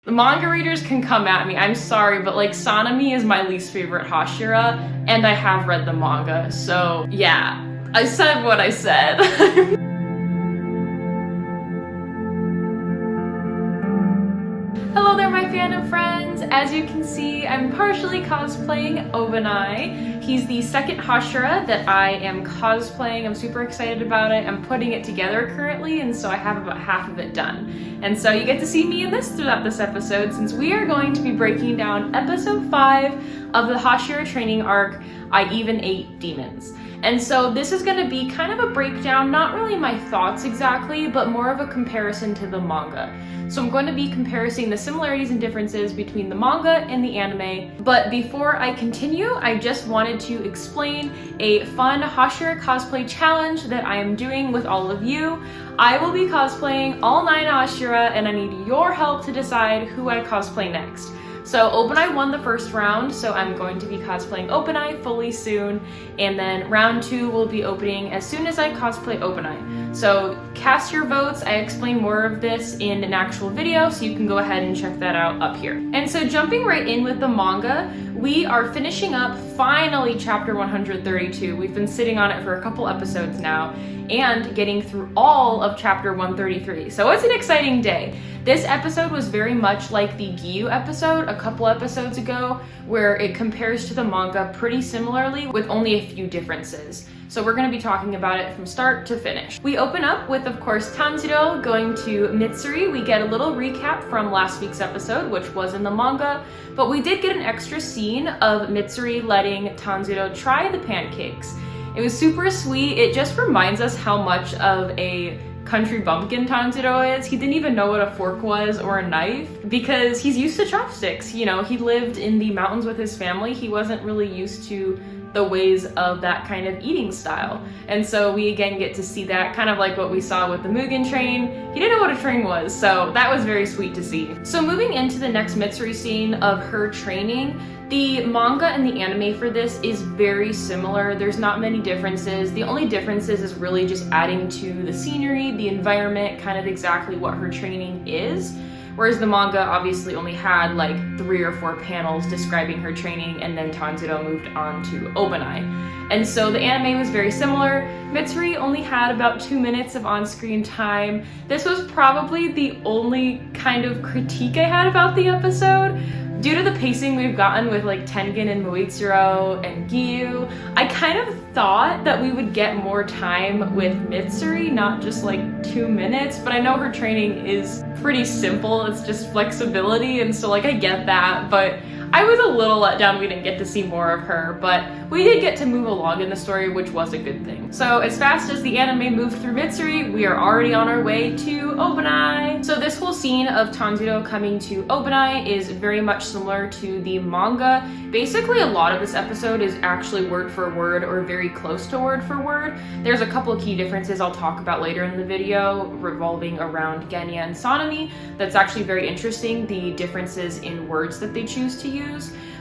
The manga readers can come at me, I'm sorry, but like Sanemi is my least favorite Hashira, and I have read the manga, so yeah, I said what I said. Hello there, my fandom friends! As you can see, I'm partially cosplaying Obanai. He's the second Hashira that I am cosplaying. I'm super excited about it. I'm putting it together currently, and so I have about half of it done. And so you get to see me in this throughout this episode, since we are going to be breaking down episode 5 of the Hashira training arc, I Even Ate Demons. And so this is going to be kind of a breakdown, not really my thoughts exactly, but more of a comparison to the manga. So I'm going to be comparing the similarities and differences between the manga and the anime. But before I continue, I just wanted to explain a fun Hashira cosplay challenge that I am doing with all of you. I will be cosplaying all 9 Hashira, and I need your help to decide who I cosplay next. So Obanai won the first round, so I'm going to be cosplaying Obanai fully soon, and then round 2 will be opening as soon as I cosplay Obanai. So cast your votes. I explain more of this in an actual video, so you can go ahead and check that out up here. And so jumping right in with the manga, we are finishing up finally chapter 132. We've been sitting on it for a couple episodes now, and getting through all of chapter 133. So it's an exciting day. This episode was very much like the Giyu episode a couple episodes ago, where it compares to the manga pretty similarly with only a few differences. So we're going to be talking about it from start to finish. We open up with, of course, Tanjiro going to Mitsuri. We get a little recap from last week's episode, which was in the manga, but we did get an extra scene of Mitsuri letting Tanjiro try the pancakes. It was super sweet. It just reminds us how much of a country bumpkin Tanjiro is. He didn't even know what a fork was or a knife because he's used to chopsticks. You know, he lived in the mountains with his family. He wasn't really used to the ways of that kind of eating style. And so we again get to see that, kind of like what we saw with the Mugen train. He didn't know what a train was, so that was very sweet to see. So moving into the next Mitsuri scene of her training, the manga and the anime for this is very similar. There's not many differences. The only differences is really just adding to the scenery, the environment, kind of exactly what her training is. Whereas the manga obviously only had like 3 or 4 panels describing her training, and then Tanjiro moved on to Obanai. And so the anime was very similar. Mitsuri only had about 2 minutes of on-screen time. This was probably the only kind of critique I had about the episode. Due to the pacing we've gotten with like Tengen and Muitsuro and Giyu, I kind of thought that we would get more time with Mitsuri, not just like 2 minutes, but I know her training is pretty simple. It's just flexibility, and so like I get that, but I was a little let down we didn't get to see more of her, but we did get to move along in the story, which was a good thing. So as fast as the anime moved through Mitsuri, we are already on our way to Obanai. So this whole scene of Tanjiro coming to Obanai is very much similar to the manga. Basically, a lot of this episode is actually word for word or very close to word for word. There's a couple of key differences I'll talk about later in the video revolving around Genya and Sanemi. That's actually very interesting, the differences in words that they choose to use.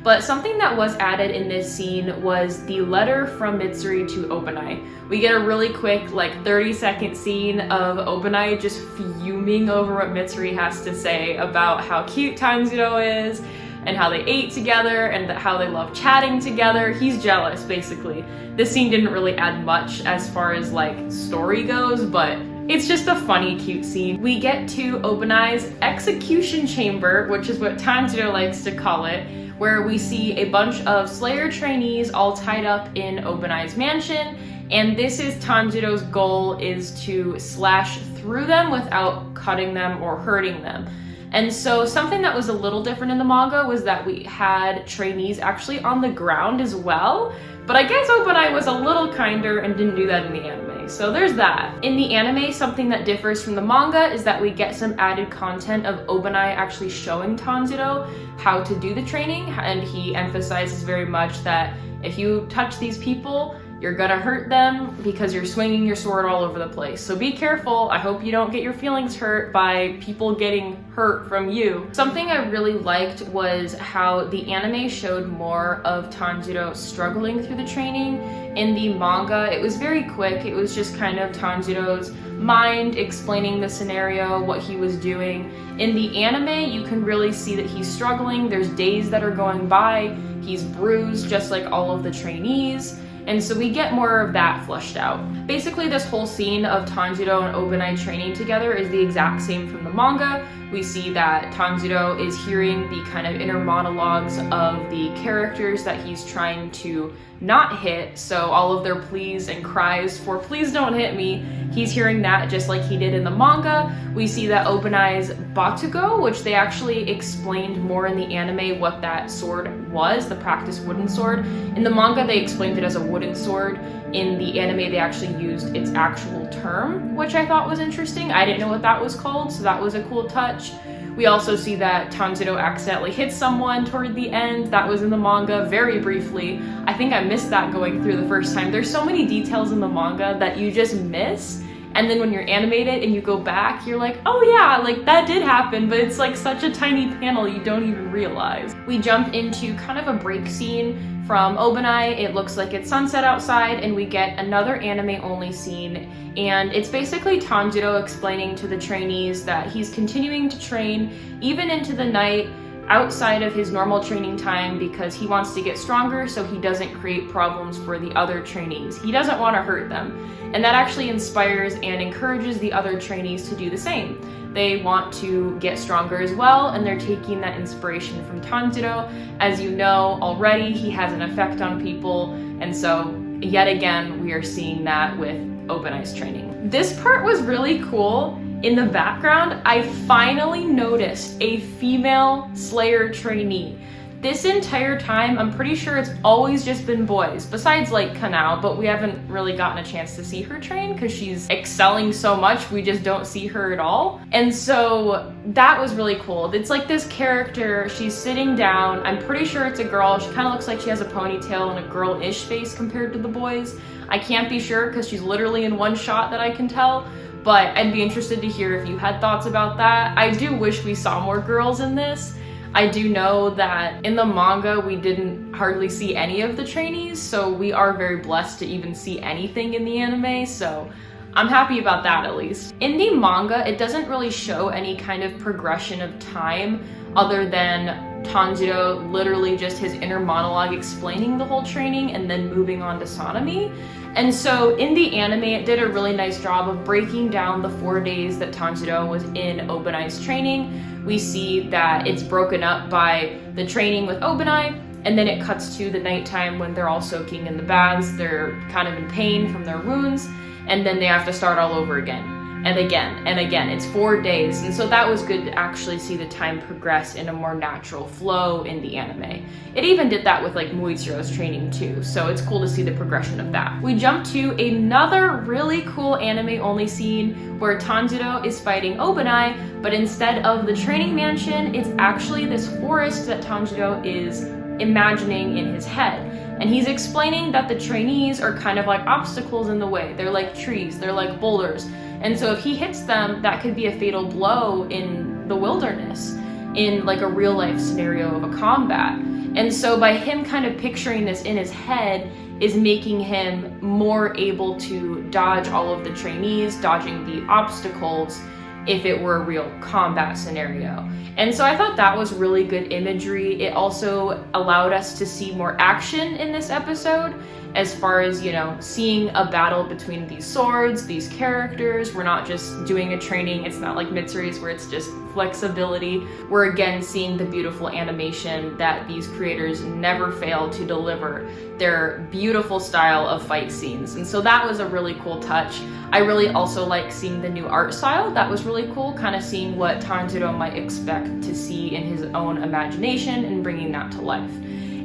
But something that was added in this scene was the letter from Mitsuri to Obanai. We get a really quick, like 30-second scene of Obanai just fuming over what Mitsuri has to say about how cute Tanjiro is, and how they ate together, and how they love chatting together. He's jealous, basically. This scene didn't really add much as far as like story goes, but it's just a funny, cute scene. We get to Obanai's execution chamber, which is what Tanjiro likes to call it, where we see a bunch of Slayer trainees all tied up in Obanai's mansion, and this is Tanjiro's goal, is to slash through them without cutting them or hurting them. And so something that was a little different in the manga was that we had trainees actually on the ground as well, but I guess Obanai was a little kinder and didn't do that in the anime, so there's that. In the anime, something that differs from the manga is that we get some added content of Obanai actually showing Tanjiro how to do the training, and he emphasizes very much that if you touch these people, You're gonna hurt them because you're swinging your sword all over the place. So be careful. I hope you don't get your feelings hurt by people getting hurt from you. Something I really liked was how the anime showed more of Tanjiro struggling through the training. In the manga, it was very quick. It was just kind of Tanjiro's mind explaining the scenario, what he was doing. In the anime, you can really see that he's struggling. There's days that are going by. He's bruised just like all of the trainees. And so we get more of that fleshed out. Basically, this whole scene of Tanjiro and Obanai training together is the exact same from the manga. We see that Tanjiro is hearing the kind of inner monologues of the characters that he's trying to not hit. So all of their pleas and cries for please don't hit me, he's hearing that just like he did in the manga. We see that Obanai's Batugo, which they actually explained more in the anime what that sword was, the practice wooden sword. In the manga, they explained it as a wooden sword. In the anime, they actually used its actual term, which I thought was interesting. I didn't know what that was called, so that was a cool touch. We also see that Tanjiro accidentally hits someone toward the end. That was in the manga very briefly. I think I missed that going through the first time. There's so many details in the manga that you just miss. And then when you're animated and you go back, you're like, oh yeah, like that did happen, but it's like such a tiny panel you don't even realize. We jump into kind of a break scene from Obanai. It looks like it's sunset outside and we get another anime only scene. And it's basically Tanjiro explaining to the trainees that he's continuing to train even into the night outside of his normal training time because he wants to get stronger so he doesn't create problems for the other trainees. He doesn't want to hurt them. And that actually inspires and encourages the other trainees to do the same. They want to get stronger as well, and they're taking that inspiration from Tanjiro. As you know already, he has an effect on people, and so yet again, we are seeing that with Obanai's training. This part was really cool. In the background, I finally noticed a female Slayer trainee. This entire time, I'm pretty sure it's always just been boys, besides like Kanao, but we haven't really gotten a chance to see her train because she's excelling so much, we just don't see her at all. And so that was really cool. It's like this character, she's sitting down, I'm pretty sure it's a girl, she kind of looks like she has a ponytail and a girl-ish face compared to the boys. I can't be sure because she's literally in one shot that I can tell, but I'd be interested to hear if you had thoughts about that. I do wish we saw more girls in this. I do know that in the manga, we didn't hardly see any of the trainees, so we are very blessed to even see anything in the anime, so I'm happy about that at least. In the manga, it doesn't really show any kind of progression of time other than Tanjiro literally just his inner monologue explaining the whole training and then moving on to Sanemi. And so in the anime, it did a really nice job of breaking down the 4 days that Tanjiro was in Obanai's training. We see that it's broken up by the training with Obanai, and then it cuts to the nighttime when they're all soaking in the baths. They're kind of in pain from their wounds, and then they have to start all over again. And again, and again. It's 4 days. And so that was good to actually see the time progress in a more natural flow in the anime. It even did that with like Muichiro's training too. So it's cool to see the progression of that. We jump to another really cool anime only scene where Tanjiro is fighting Obanai, but instead of the training mansion, it's actually this forest that Tanjiro is imagining in his head. And he's explaining that the trainees are kind of like obstacles in the way. They're like trees, they're like boulders. And so if he hits them, that could be a fatal blow in the wilderness, in like a real life scenario of a combat. And so by him kind of picturing this in his head is making him more able to dodge all of the trainees, dodging the obstacles if it were a real combat scenario. And so I thought that was really good imagery. It also allowed us to see more action in this episode as far as, you know, seeing a battle between these swords, these characters. We're not just doing a training. It's not like Mitsuri's where it's just flexibility. We're again seeing the beautiful animation that these creators never fail to deliver, their beautiful style of fight scenes. And so that was a really cool touch. I really also like seeing the new art style. That was really cool, kind of seeing what Tanjiro might expect to see in his own imagination and bringing that to life.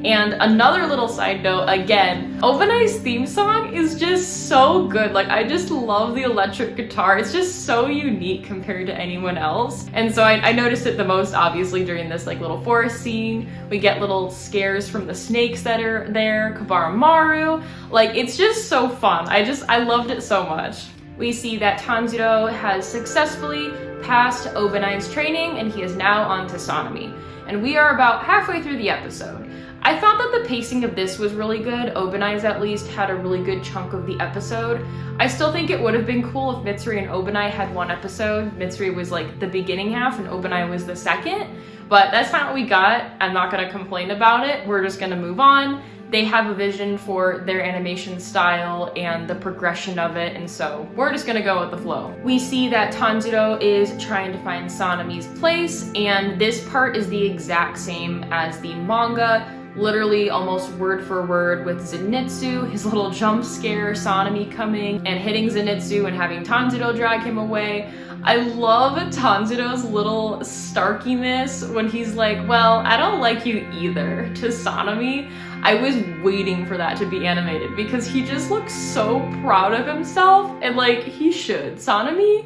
And another little side note, again, Obanai's theme song is just so good. Like, I just love the electric guitar. It's just so unique compared to anyone else. And so I noticed it the most obviously during this like little forest scene. We get little scares from the snakes that are there, Kabara. Like, it's just so fun. I loved it so much. We see that Tanjiro has successfully passed Obanai's training and he is now on to Sanemi. And we are about halfway through the episode. I thought that the pacing of this was really good. Obanai's at least had a really good chunk of the episode. I still think it would have been cool if Mitsuri and Obanai had one episode. Mitsuri was like the beginning half and Obanai was the second, but that's not what we got. I'm not gonna complain about it. We're just gonna move on. They have a vision for their animation style and the progression of it, and so we're just gonna go with the flow. We see that Tanjiro is trying to find Sanemi's place, and this part is the exact same as the manga, literally almost word for word with Zenitsu, his little jump scare, Sanemi coming and hitting Zenitsu and having Tanjiro drag him away. I love Tanjiro's little starkiness when he's like, well, I don't like you either, to Sanemi. I was waiting for that to be animated because he just looks so proud of himself, and like, he should. Sanemi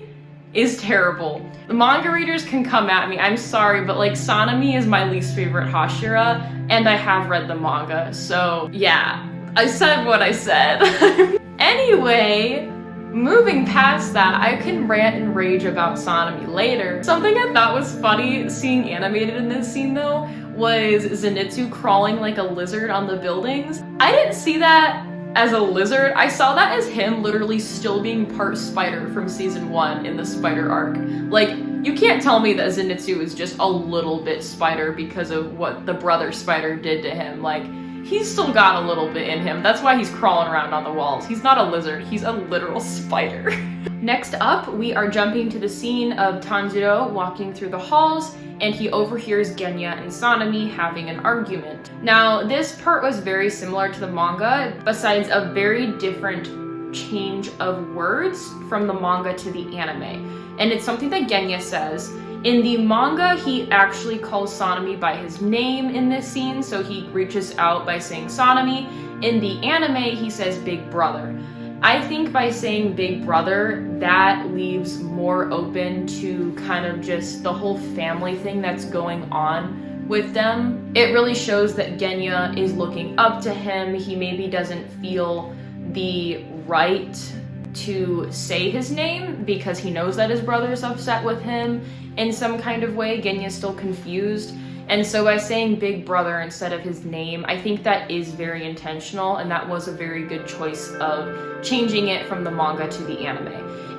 is terrible. The manga readers can come at me, I'm sorry, but like, Sanemi is my least favorite Hashira, and I have read the manga, so yeah, I said what I said. Anyway, moving past that, I can rant and rage about Sanemi later. Something I thought was funny seeing animated in this scene though was Zenitsu crawling like a lizard on the buildings. I didn't see that as a lizard. I saw that as him literally still being part spider from season 1 in the spider arc. Like, you can't tell me that Zenitsu is just a little bit spider because of what the brother spider did to him. Like, he's still got a little bit in him. That's why he's crawling around on the walls. He's not a lizard, he's a literal spider. Next up, we are jumping to the scene of Tanjiro walking through the halls, and he overhears Genya and Sanemi having an argument. Now, this part was very similar to the manga, besides a very different change of words from the manga to the anime. And it's something that Genya says. In the manga, he actually calls Sanemi by his name in this scene, so he reaches out by saying Sanemi. In the anime, he says Big Brother. I think by saying Big Brother, that leaves more open to kind of just the whole family thing that's going on with them. It really shows that Genya is looking up to him. He maybe doesn't feel the right to say his name because he knows that his brother's upset with him in some kind of way. Genya's still confused. And so by saying Big Brother instead of his name, I think that is very intentional, and that was a very good choice of changing it from the manga to the anime.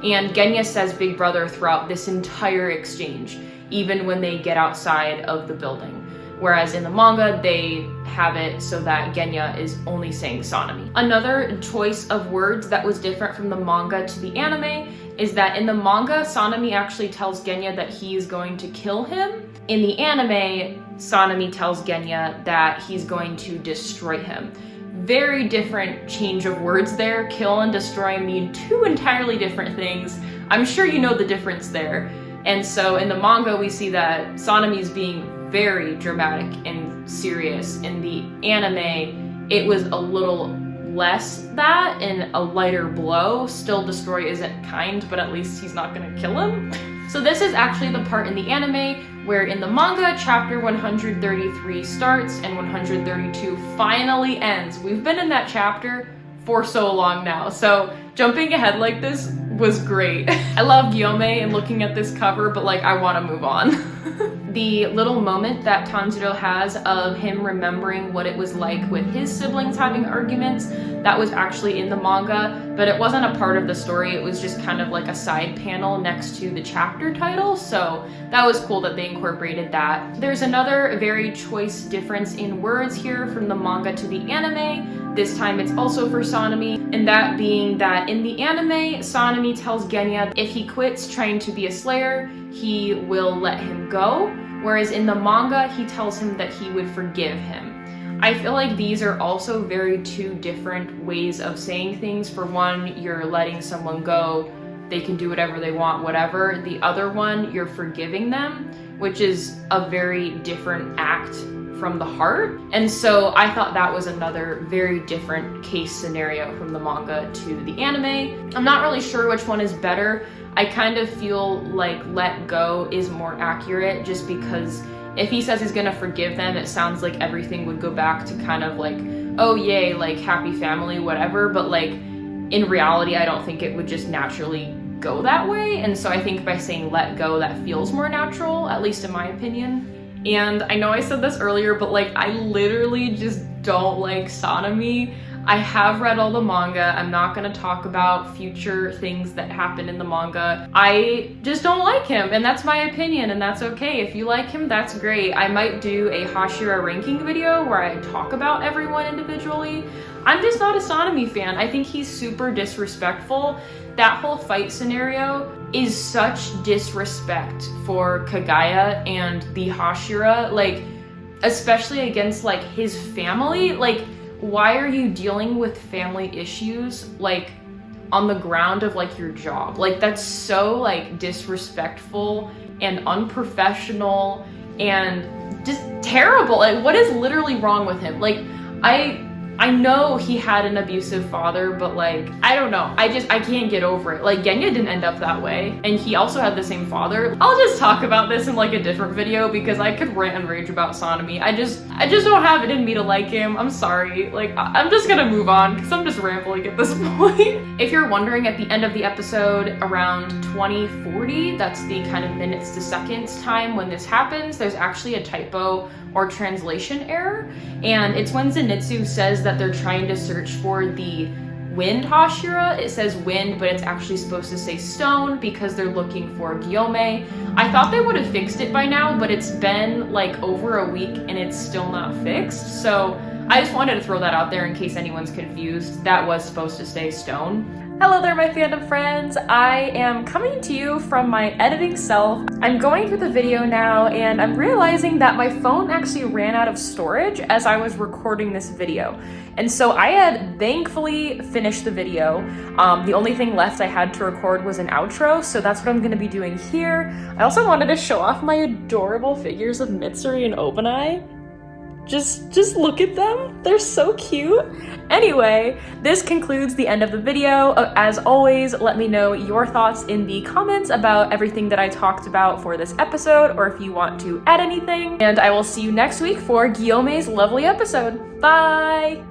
And Genya says Big Brother throughout this entire exchange, even when they get outside of the building. Whereas in the manga, they have it so that Genya is only saying Sanemi. Another choice of words that was different from the manga to the anime is that in the manga, Sanemi actually tells Genya that he is going to kill him. In the anime, Sanemi tells Genya that he's going to destroy him. Very different change of words there. Kill and destroy mean two entirely different things. I'm sure you know the difference there. And so in the manga, we see that Sanemi's being very dramatic and serious. In the anime, it was a little less that and a lighter blow. Still, destroy isn't kind, but at least he's not gonna kill him. So this is actually the part in the anime where in the manga, chapter 133 starts and 132 finally ends. We've been in that chapter for so long now, so jumping ahead like this was great. I love Gyome and looking at this cover, but like, I want to move on. The little moment that Tanjiro has of him remembering what it was like with his siblings having arguments, that was actually in the manga, but it wasn't a part of the story. It was just kind of like a side panel next to the chapter title, so that was cool that they incorporated that. There's another very choice difference in words here from the manga to the anime. This time it's also for Sanemi, and that being that in the anime, Sanemi tells Genya if he quits trying to be a slayer, he will let him go, whereas in the manga, he tells him that he would forgive him. I feel like these are also very two different ways of saying things. For one, you're letting someone go, they can do whatever they want, whatever. The other one, you're forgiving them, which is a very different act from the heart. And so I thought that was another very different case scenario from the manga to the anime. I'm not really sure which one is better. I kind of feel like Let Go is more accurate, just because if he says he's gonna forgive them, it sounds like everything would go back to kind of like, oh yay, like happy family, whatever. But like in reality, I don't think it would just naturally go that way. And so I think by saying let go, that feels more natural, at least in my opinion. And I know I said this earlier, but like I literally just don't like Sanemi. I have read all the manga. I'm not gonna talk about future things that happen in the manga. I just don't like him, and that's my opinion, and that's okay. If you like him, that's great. I might do a Hashira ranking video where I talk about everyone individually. I'm just not a Sanemi fan. I think he's super disrespectful. That whole fight scenario is such disrespect for Kagaya and the Hashira, like, especially against like his family. Like, why are you dealing with family issues like on the ground of like your job? Like, that's so like disrespectful and unprofessional and just terrible. Like, what is literally wrong with him? Like, I know he had an abusive father, but like, I don't know. I can't get over it. Like, Genya didn't end up that way. And he also had the same father. I'll just talk about this in like a different video because I could rant and rage about Sanemi. I just don't have it in me to like him. I'm sorry. Like, I'm just gonna move on because I'm just rambling at this point. If you're wondering, at the end of the episode, around 2040, that's the kind of minutes to seconds time when this happens, there's actually a typo or translation error. And it's when Zenitsu says that they're trying to search for the wind Hashira. It says wind, but it's actually supposed to say stone because they're looking for Gyome. I thought they would have fixed it by now, but it's been like over a week and it's still not fixed. So I just wanted to throw that out there in case anyone's confused. That was supposed to say stone. Hello there, my fandom friends. I am coming to you from my editing self. I'm going through the video now and I'm realizing that my phone actually ran out of storage as I was recording this video. And so I had thankfully finished the video. The only thing left I had to record was an outro, so that's what I'm gonna be doing here. I also wanted to show off my adorable figures of Mitsuri and Obanai. Just look at them. They're so cute. Anyway, this concludes the end of the video. As always, let me know your thoughts in the comments about everything that I talked about for this episode, or if you want to add anything. And I will see you next week for Guillaume's lovely episode. Bye!